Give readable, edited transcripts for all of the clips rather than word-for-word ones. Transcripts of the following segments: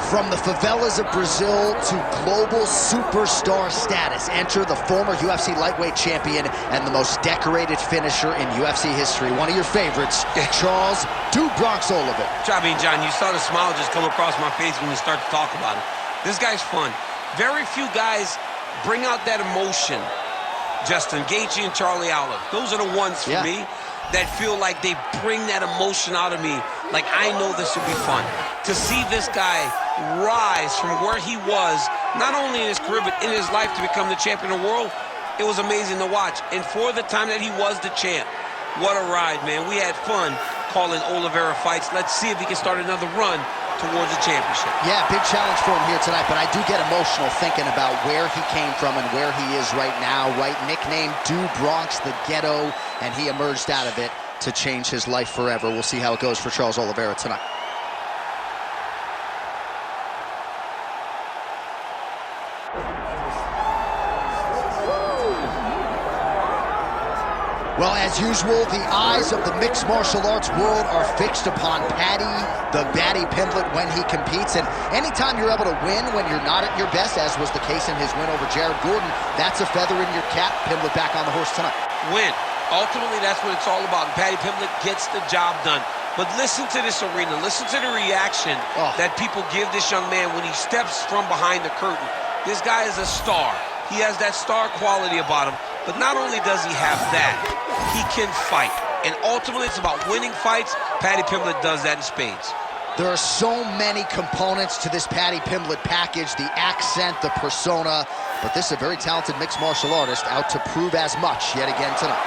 From the favelas of Brazil to global superstar status, enter the former UFC lightweight champion and the most decorated finisher in UFC history. One of your favorites, Charles "Do Bronx" Oliveira. I mean, John, you saw the smile just come across my face when you start to talk about it. This guy's fun. Very few guys bring out that emotion. Justin Gaethje and Charlie Olive. Those are the ones for me that feel like they bring that emotion out of me. Like, I know this will be fun. To see this guy rise from where he was, not only in his career, but in his life to become the champion of the world, it was amazing to watch. And for the time that he was the champ, what a ride, man. We had fun calling Oliveira fights. Let's see if he can start another run towards the championship. Yeah, big challenge for him here tonight, but I do get emotional thinking about where he came from and where he is right now, right? Nicknamed "Do Bronx," the ghetto, and he emerged out of it to change his life forever. We'll see how it goes for Charles Oliveira tonight. Well, as usual, the eyes of the mixed martial arts world are fixed upon Paddy Pimblett when he competes. And anytime you're able to win when you're not at your best, as was the case in his win over Jared Gordon, that's a feather in your cap. Pimblett back on the horse tonight. Win. Ultimately, that's what it's all about. Paddy Pimblett gets the job done. But listen to this arena. Listen to the reaction that people give this young man when he steps from behind the curtain. This guy is a star. He has that star quality about him. But not only does he have that, he can fight. And ultimately, it's about winning fights. Paddy Pimblett does that in spades. There are so many components to this Paddy Pimblett package, the accent, the persona. But this is a very talented mixed martial artist out to prove as much yet again tonight.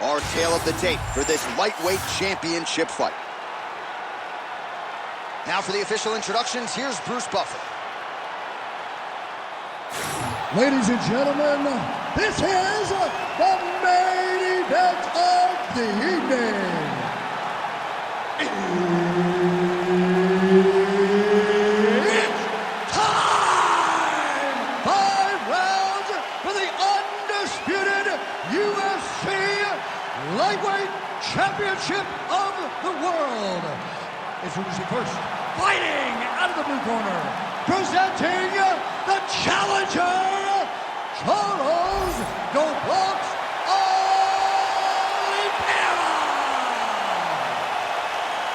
Our tale of the tape for this lightweight championship fight. Now for the official introductions, here's Bruce Buffer. Ladies and gentlemen, this is the main event of the evening. It's time! 5 rounds for the undisputed UFC Lightweight Championship of the World. Introducing first, fighting out of the blue corner, presenting the challenger, Charles "Do Bronx" Oliveira.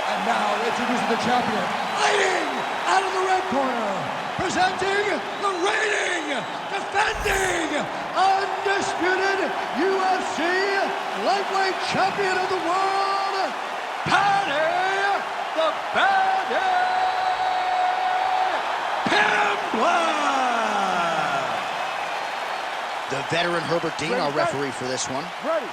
And now introducing the champion, fighting out of the red corner, presenting the reigning, defending, undisputed UFC Lightweight Champion of the World, Paddy the Paddy Pimblett. The veteran Herbert Dean, our referee for this one. Ready.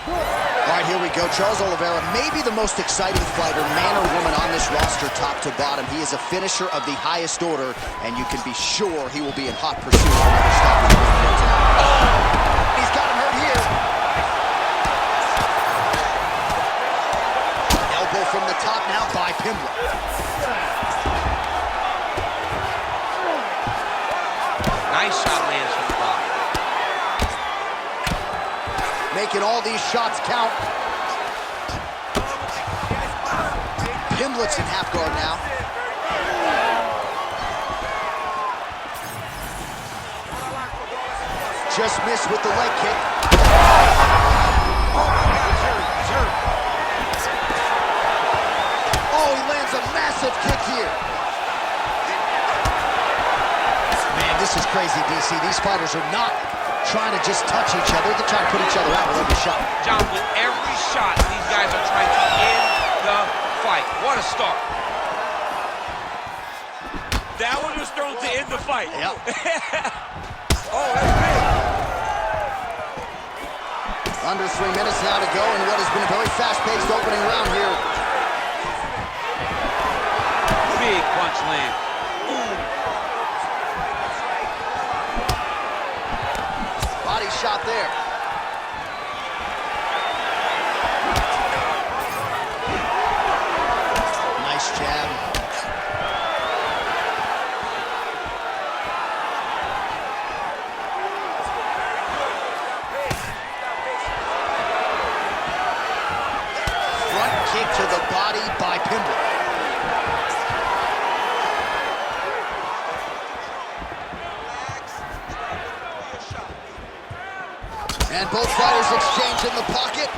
All right, here we go. Charles Oliveira, maybe the most exciting fighter, man or woman, on this roster, top to bottom. He is a finisher of the highest order, and you can be sure he will be in hot pursuit of another stop in the ring here tonight. He's got him hurt here. Elbow from the top now by Pimblett. Nice shot lands from the bottom. Making all these shots count. Pimblett's in half guard now. Just missed with the leg kick. Oh my God, he's hurt. Oh, he lands a massive kick here. Man, this is crazy, DC. These fighters are not trying to just touch each other. They're trying to put each other out with every shot. John, with every shot, these guys are trying to end the fight. What a start. That one was thrown to end the fight. Yep. Oh, that's big. Under 3 minutes now to go in what has been a very fast-paced opening round here. Big punch lands. Body shot there. Nice jab. Pimblett. And both fighters exchange in the pocket.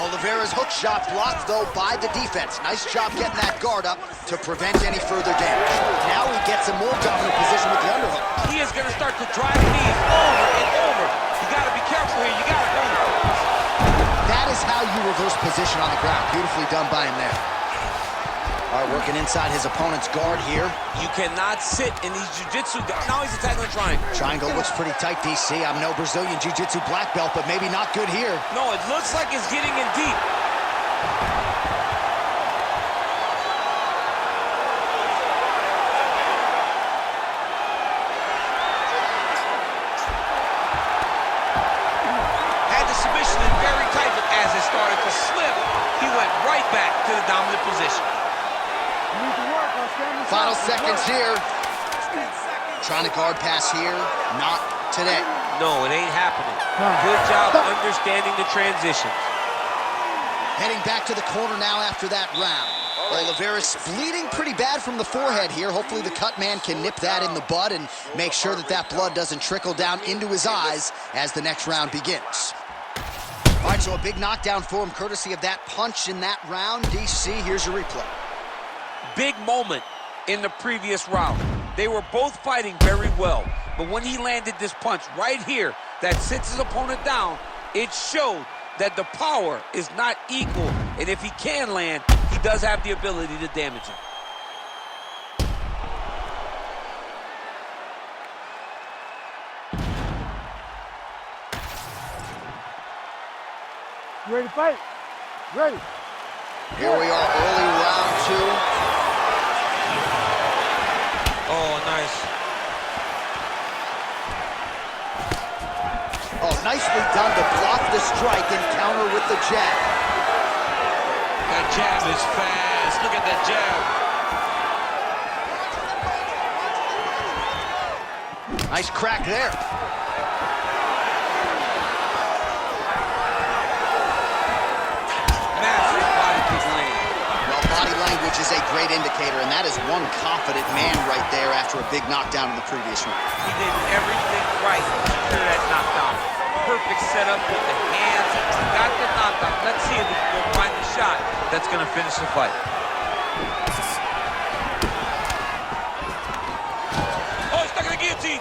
Oliveira's hook shot blocked, though, by the defense. Nice job getting that guard up to prevent any further damage. Now he gets a more dominant position with the underhook. He is going to start to drive knees over and over. You got to be careful here. You got to go. That is how you reverse position on the ground. Beautifully done by him there. All right, working inside his opponent's guard here. You cannot sit in these jiu-jitsu guys. Now he's attacking the triangle. Triangle looks pretty tight, DC. I'm no Brazilian jiu-jitsu black belt, but maybe not good here. No, it looks like it's getting in deep. Had the submission in very tight, but as it started to slip, he went right back to the dominant position. Final seconds here. Trying to guard pass here. Not today. No, it ain't happening. Good job understanding the transitions. Heading back to the corner now after that round. Oliveira's bleeding pretty bad from the forehead here. Hopefully the cut man can nip that in the bud and make sure that that blood doesn't trickle down into his eyes as the next round begins. All right, so a big knockdown for him courtesy of that punch in that round. DC, here's your replay. Big moment in the previous round. They were both fighting very well, but when he landed this punch right here that sits his opponent down, it showed that the power is not equal, and if he can land, he does have the ability to damage him. You ready to fight? Ready. Here we are, early round two. Oh, nice. Oh, nicely done to block the strike and counter with the jab. That jab is fast. Look at that jab. Nice crack there. Massive body kick lane. Well, body language is a great indicator, and that is one confident man right there after a big knockdown in the previous round. He did everything right to secure that knockdown. Perfect setup with the hands. Got the knockdown. Let's see if he can go find the shot that's going to finish the fight. Oh, he's stuck in the guillotine.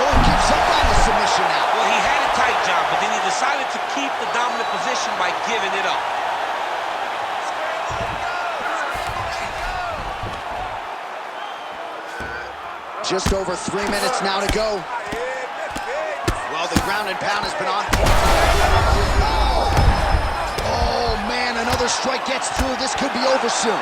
Oh, he gives up on the submission now. Well, he had a tight job, but then he decided to keep the dominant position by giving it up. Just over 3 minutes now to go. Well, the ground and pound has been on. Oh, man, another strike gets through. This could be over soon.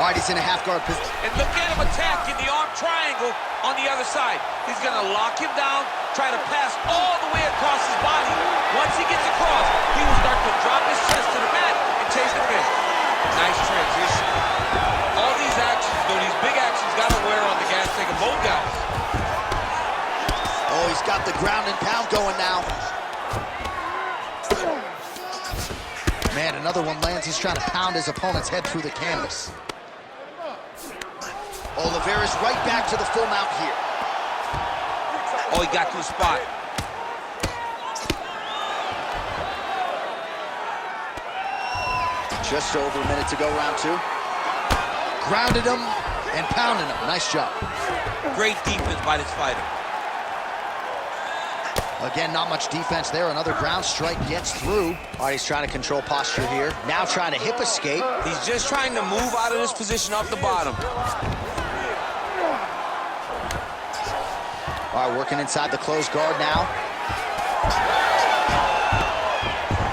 All right, he's in a half-guard position. And look at him attacking the arm triangle on the other side. He's going to lock him down, try to pass all the way across his body. Once he gets across, he will start to drop his chest to the mat and chase the finish. Nice transition. All these actions, though, these big actions, got to wear on the gas tank of both guys. Oh, he's got the ground and pound going now. Man, another one lands. He's trying to pound his opponent's head through the canvas. Oliveira's right back to the full mount here. Oh, he got to the spot. Just over a minute to go, round two. Grounded him and pounded him. Nice job. Great defense by this fighter. Again, not much defense there. Another ground strike gets through. All right, he's trying to control posture here. Now trying to hip escape. He's just trying to move out of this position off the bottom. All right, working inside the closed guard now.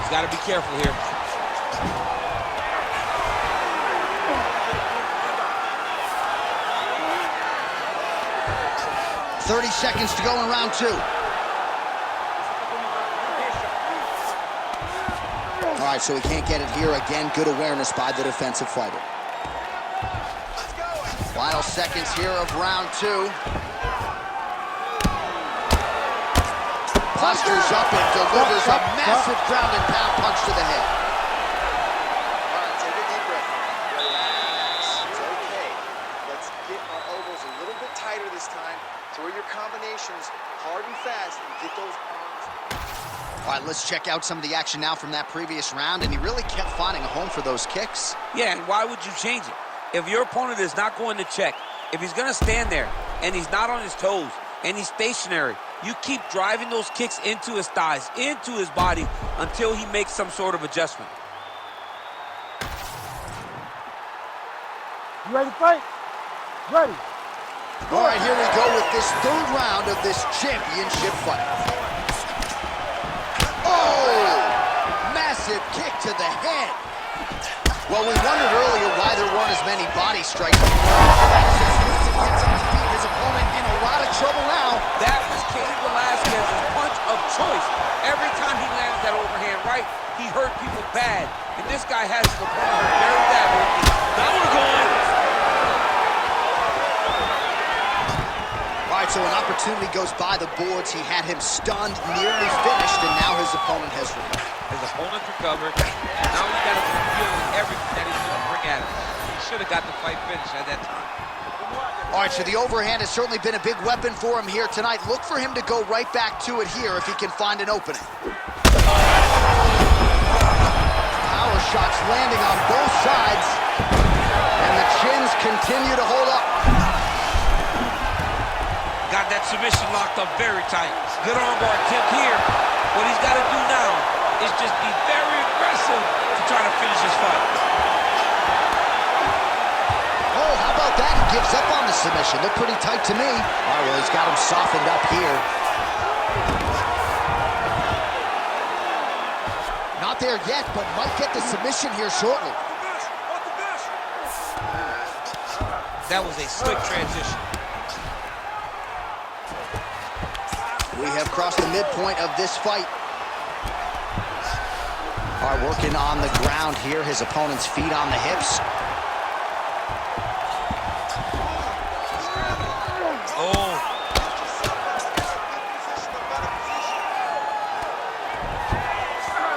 He's got to be careful here. .30 seconds to go in round two. All right, so he can't get it here. Again, good awareness by the defensive fighter. Final seconds here of round two. Postures up and delivers a massive ground and pound punch to the head. All right, take a deep breath. Relax. It's okay. Let's get our elbows a little bit tighter this time. Throw your combinations hard and fast and get those arms. All right, let's check out some of the action now from that previous round, and he really kept finding a home for those kicks. Yeah, and why would you change it? If your opponent is not going to check, if he's going to stand there and he's not on his toes and he's stationary, you keep driving those kicks into his thighs, into his body, until he makes some sort of adjustment. You ready to fight? Ready. All right, here we go with this third round of this championship fight. Oh! Massive kick to the head. Well, we wondered earlier why there weren't as many body strikes. His opponent in a lot of trouble now. That was Cain Velasquez's punch of choice. Every time he lands that overhand right, he hurt people bad. And this guy has his opponent hurt very badly. Now we're going. All right, so an opportunity goes by the boards. He had him stunned, nearly finished, and now his opponent has recovered. His opponent's recovered. Now he's got to deal with everything that he's going to bring at him. He should have got the fight finished at that time. All right, so the overhand has certainly been a big weapon for him here tonight. Look for him to go right back to it here if he can find an opening. Power shots landing on both sides, and the chins continue to hold up. Got that submission locked up very tight. Good armbar attempt here. What he's got to do now is just be very aggressive to try to finish his fight. Oh, how about that? He gives up on the submission. Looked pretty tight to me. All right, well, he's got him softened up here. Not there yet, but might get the submission here shortly. That was a slick transition. We have crossed the midpoint of this fight. All right, working on the ground here. His opponent's feet on the hips. Oh.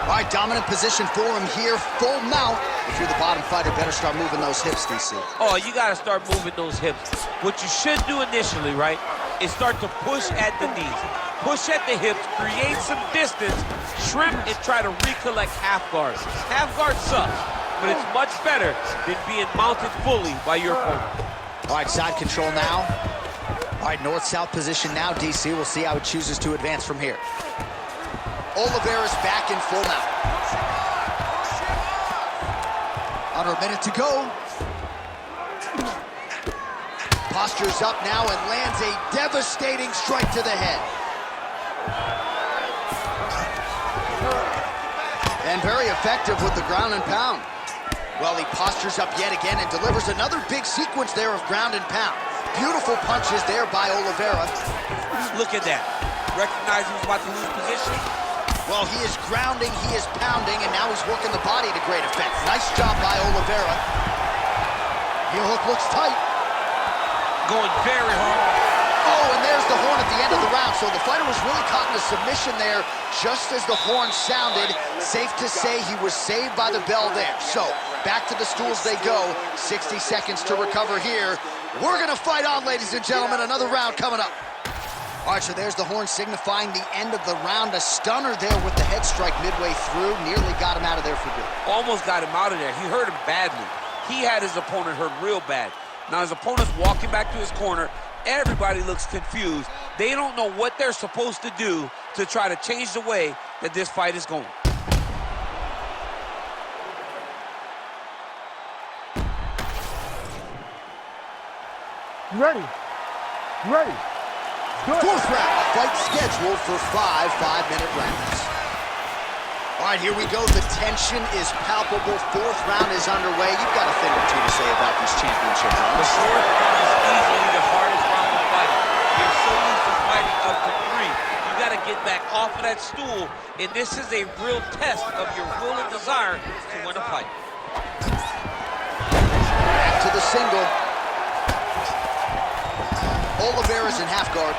All right, dominant position for him here. Full mount. If you're the bottom fighter, better start moving those hips, DC. Oh, you got to start moving those hips. What you should do initially, right, is start to push at the knees. Push at the hips, create some distance, shrimp, and try to recollect half guard. Half guard sucks, but it's much better than being mounted fully by your opponent. All right, side control now. All right, north-south position now, DC. We'll see how he chooses to advance from here. Oliveira's back in full mount. Under a minute to go. Postures up now and lands a devastating strike to the head. And very effective with the ground and pound. Well, he postures up yet again and delivers another big sequence there of ground and pound. Beautiful punches there by Oliveira. Look at that. Recognize he was about to lose position. Well, he is grounding, he is pounding, and now he's working the body to great effect. Nice job by Oliveira. Heel hook looks tight. Going very hard. Oh, and there's the horn at the end of the round. So the fighter was really caught in a submission there just as the horn sounded. Safe to say he was saved by the bell there. So back to the stools they go. 60 seconds to recover here. We're going to fight on, ladies and gentlemen. Another round coming up. All right, so there's the horn signifying the end of the round. A stunner there with the head strike midway through. Nearly got him out of there for good. Almost got him out of there. He hurt him badly. He had his opponent hurt real bad. Now his opponent's walking back to his corner. Everybody looks confused. They don't know what they're supposed to do to try to change the way that this fight is going. You ready? You ready? Good. Fourth round, fight scheduled for 5 5-minute rounds. All right, here we go. The tension is palpable. Fourth round is underway. You've got a thing or two to say about these championship The rounds. fourth round is easily the hardest round to fight. You're so used to fighting up to 3. You got to get back off of that stool, and this is a real test of your will and desire to win a fight. Back to the single. Oliveira's in half guard.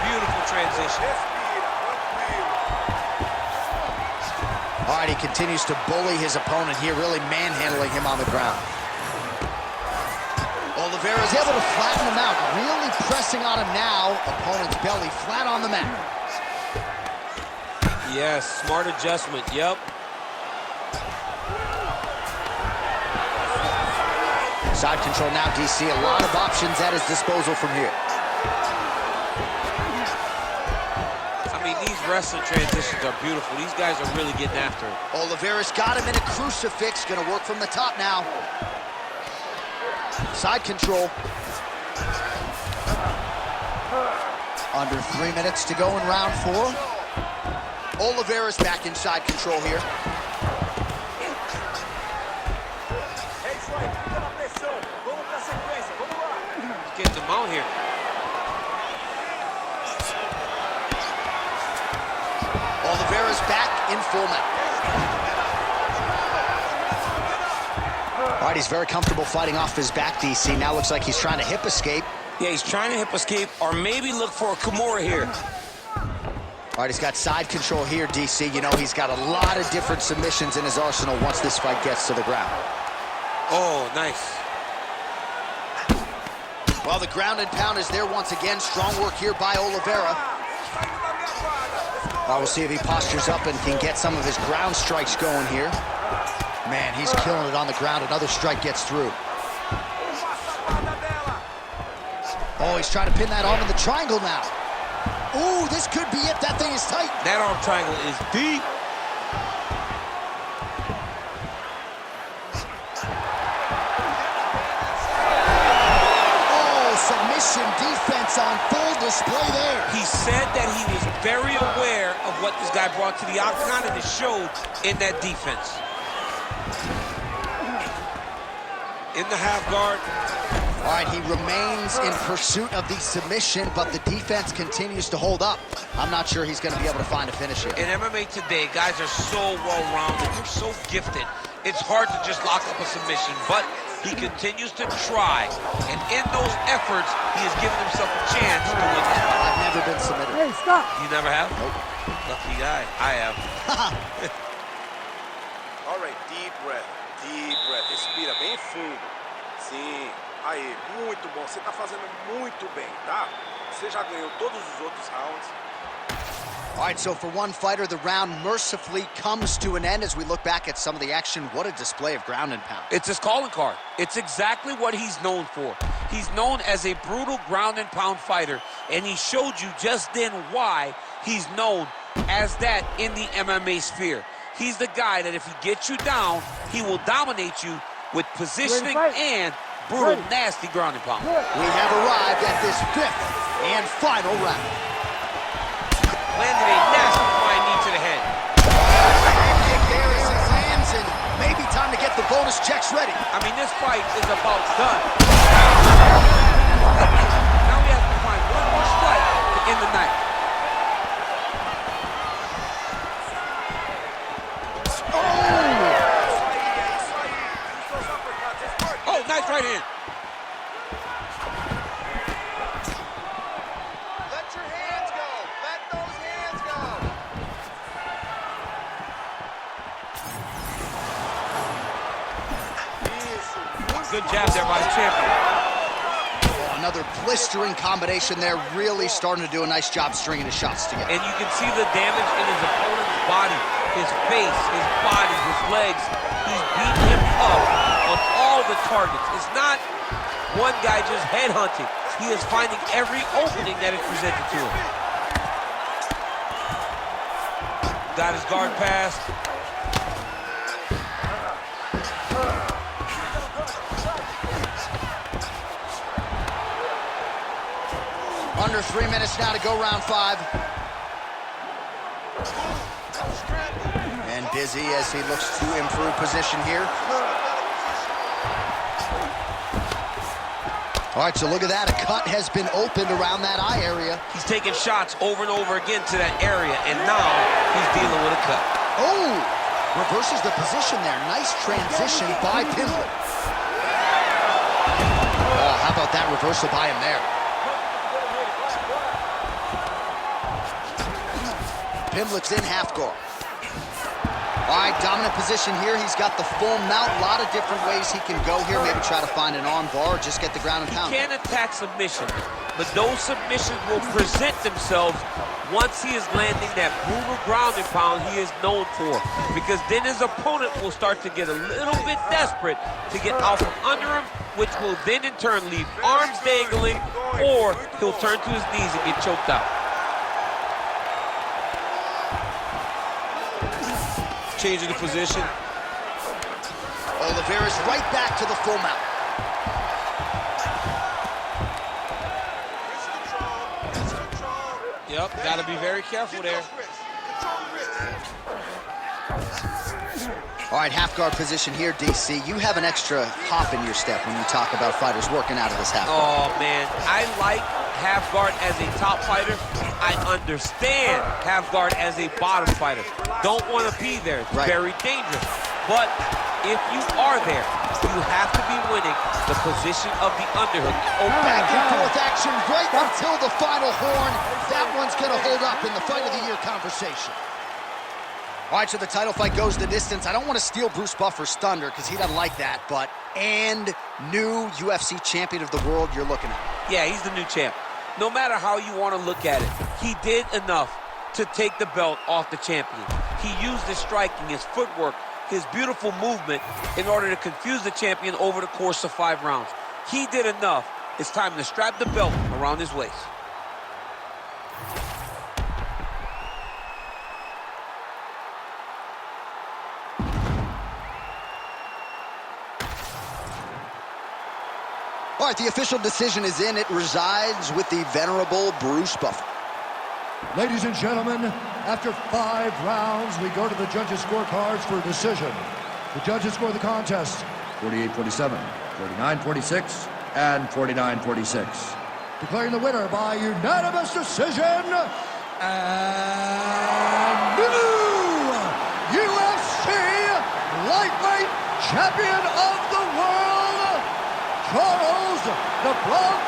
Beautiful transition. All right, he continues to bully his opponent here, really manhandling him on the ground. Oliveira's able to flatten him out, really pressing on him now. Opponent's belly flat on the mat. Yes, smart adjustment, yep. Side control now, DC. A lot of options at his disposal from here. I mean, these wrestling transitions are beautiful. These guys are really getting after it. Oliveira's got him in a crucifix. Gonna work from the top now. Side control. Under 3 minutes to go in round 4. Oliveira's back in side control here. Getting them out here. Oliveira's back in full mount. All right, he's very comfortable fighting off his back, DC. Now looks like he's trying to hip escape. Yeah, he's trying to hip escape or maybe look for a Kimura here. All right, he's got side control here, DC. You know, he's got a lot of different submissions in his arsenal once this fight gets to the ground. Oh, nice. Well, the ground and pound is there once again. Strong work here by Oliveira. We'll see if he postures up and can get some of his ground strikes going here. Man, he's killing it on the ground. Another strike gets through. Oh, he's trying to pin that arm in the triangle now. Ooh, this could be it. That thing is tight. That arm triangle is deep. Oh, submission defense on full display there. He said that he was very aware of what this guy brought to the octagon, and it showed in that defense. In the half guard. All right, he remains in pursuit of the submission, but the defense continues to hold up. I'm not sure he's going to be able to find a finish here. In MMA today, guys are so well-rounded. They're so gifted. It's hard to just lock up a submission, but he continues to try. And in those efforts, he has given himself a chance to win this fight. I've never been submitted. Hey, stop. You never have? Nope. Lucky guy. I have. All right, deep breath. Deep breath. Respira bem fundo. Sim. Aí, muito bom. Você tá fazendo muito bem, tá? Você já ganhou todos os outros rounds. All right, so for one fighter, the round mercifully comes to an end as we look back at some of the action. What a display of ground and pound. It's his calling card. It's exactly what he's known for. He's known as a brutal ground and pound fighter, and he showed you just then why he's known as that in the MMA sphere. He's the guy that if he gets you down, he will dominate you with positioning and brutal, nasty ground and pound. We have arrived at this 5th and final round. Landed a nasty flying knee to the head. Kick there as he lands, and maybe time to get the bonus checks ready. I mean, this fight is about done. Now we have to find one more strike to end the night. Oh, nice right hand. Let your hands go. Let those hands go. Good jab there by the champion. Oh, another blistering combination there, really starting to do a nice job stringing his shots together. And you can see the damage in his opponent's body, his face, his body, his legs. He's beating him up on all the targets. It's not one guy just headhunting. He is finding every opening that is presented to him. Got his guard passed. Under 3 minutes now to go round 5. And busy as he looks to improve position here. All right, so look at that. A cut has been opened around that eye area. He's taking shots over and over again to that area, and now he's dealing with a cut. Oh, reverses the position there. Nice transition by Pimblett. Oh, how about that reversal by him there? Pimblett's in half guard. All right, dominant position here. He's got the full mount. A lot of different ways he can go here. Maybe try to find an arm bar or just get the ground and pound. He can attack submission, but those submissions will present themselves once he is landing that brutal ground and pound he is known for. Because then his opponent will start to get a little bit desperate to get out from under him, which will then in turn leave arms dangling, or he'll turn to his knees and get choked out. Changing the position. Oliveira's right back to the full mount. Yep, got to be very careful there. All right, half guard position here, DC. You have an extra hop in your step when you talk about fighters working out of this half guard. Oh, man, I like half guard as a top fighter. I understand half guard as a bottom fighter. Don't want to be there. It's very dangerous. But if you are there, you have to be winning the position of the underhook. Oh, back and forth action right until the final horn. That one's going to hold up in the Fight of the Year conversation. All right, so the title fight goes the distance. I don't want to steal Bruce Buffer's thunder because he doesn't like that, but new UFC champion of the world you're looking at. Yeah, he's the new champ. No matter how you want to look at it, he did enough to take the belt off the champion. He used his striking, his footwork, his beautiful movement in order to confuse the champion over the course of 5 rounds. He did enough. It's time to strap the belt around his waist. All right, the official decision is in. It resides with the venerable Bruce Buffer. Ladies and gentlemen, after 5 rounds, we go to the judges' scorecards for a decision. The judges score the contest 48-47, 49-46, and 49-46. Declaring the winner by unanimous decision, and new UFC lightweight champion of the world, Charles "The Bronx"